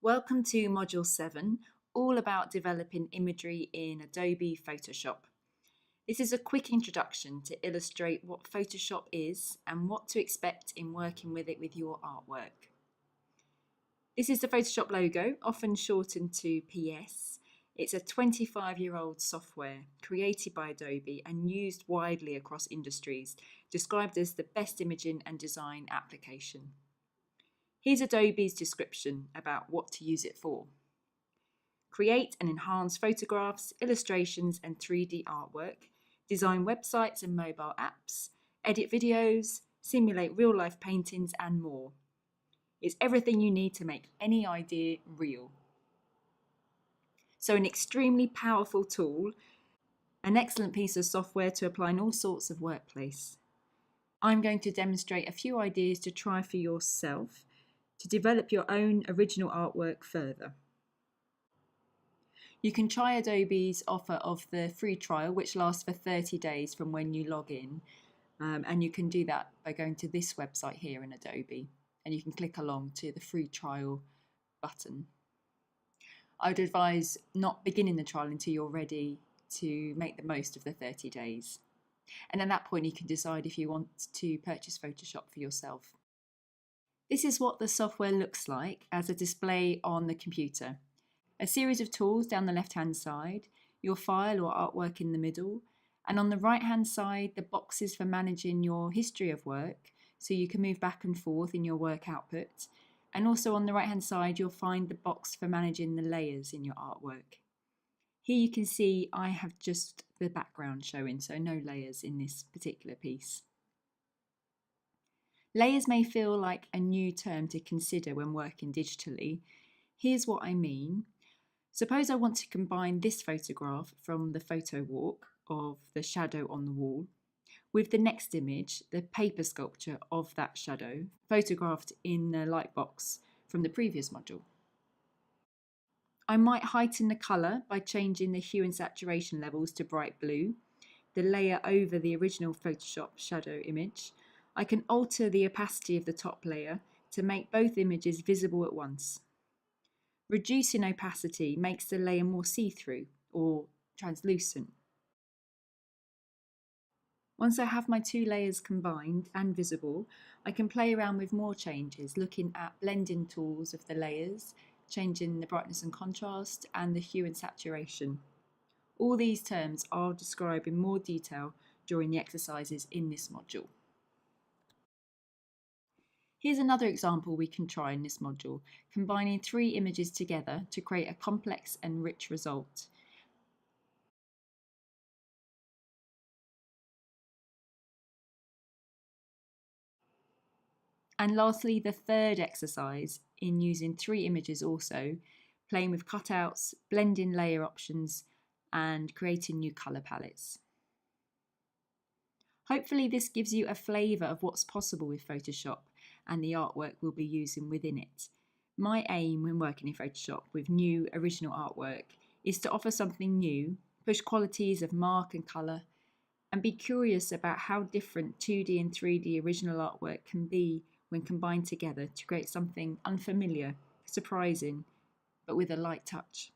Welcome to Module 7, all about developing imagery in Adobe Photoshop. This is a quick introduction to illustrate what Photoshop is and what to expect in working with it with your artwork. This is the Photoshop logo, often shortened to PS. It's a 25-year-old software created by Adobe and used widely across industries, described as the best imaging and design application. Here's Adobe's description about what to use it for. Create and enhance photographs, illustrations, and 3D artwork, design websites and mobile apps, edit videos, simulate real-life paintings, and more. It's everything you need to make any idea real. So an extremely powerful tool, an excellent piece of software to apply in all sorts of workplace. I'm going to demonstrate a few ideas to try for yourself to develop your own original artwork further. You can try Adobe's offer of the free trial, which lasts for 30 days from when you log in. And you can do that by going to this website here in Adobe, and you can click along to the free trial button. I would advise not beginning the trial until you're ready to make the most of the 30 days. And at that point, you can decide if you want to purchase Photoshop for yourself. This is what the software looks like as a display on the computer. A series of tools down the left-hand side, your file or artwork in the middle, and on the right-hand side, the boxes for managing your history of work, so you can move back and forth in your work output. And also on the right-hand side, you'll find the box for managing the layers in your artwork. Here you can see I have just the background showing, so no layers in this particular piece. Layers may feel like a new term to consider when working digitally. Here's what I mean. Suppose I want to combine this photograph from the photo walk of the shadow on the wall with the next image, the paper sculpture of that shadow, photographed in the light box from the previous module. I might heighten the colour by changing the hue and saturation levels to bright blue, the layer over the original Photoshop shadow image. I can alter the opacity of the top layer to make both images visible at once. Reducing opacity makes the layer more see-through or translucent. Once I have my two layers combined and visible, I can play around with more changes, looking at blending tools of the layers, changing the brightness and contrast, and the hue and saturation. All these terms I'll describe in more detail during the exercises in this module. Here's another example we can try in this module, combining three images together to create a complex and rich result. And lastly, the third exercise in using three images also, playing with cutouts, blending layer options, and creating new colour palettes. Hopefully this gives you a flavour of what's possible with Photoshop and the artwork we'll be using within it. My aim when working in Photoshop with new original artwork is to offer something new, push qualities of mark and colour, and be curious about how different 2D and 3D original artwork can be when combined together to create something unfamiliar, surprising, but with a light touch.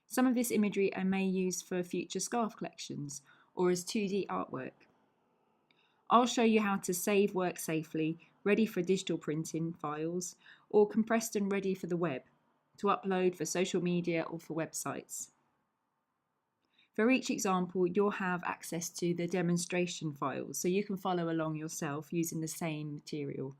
Some of this imagery I may use for future scarf collections or as 2D artwork. I'll show you how to save work safely, ready for digital printing files, or compressed and ready for the web, to upload for social media or for websites. For each example, you'll have access to the demonstration files, so you can follow along yourself using the same material.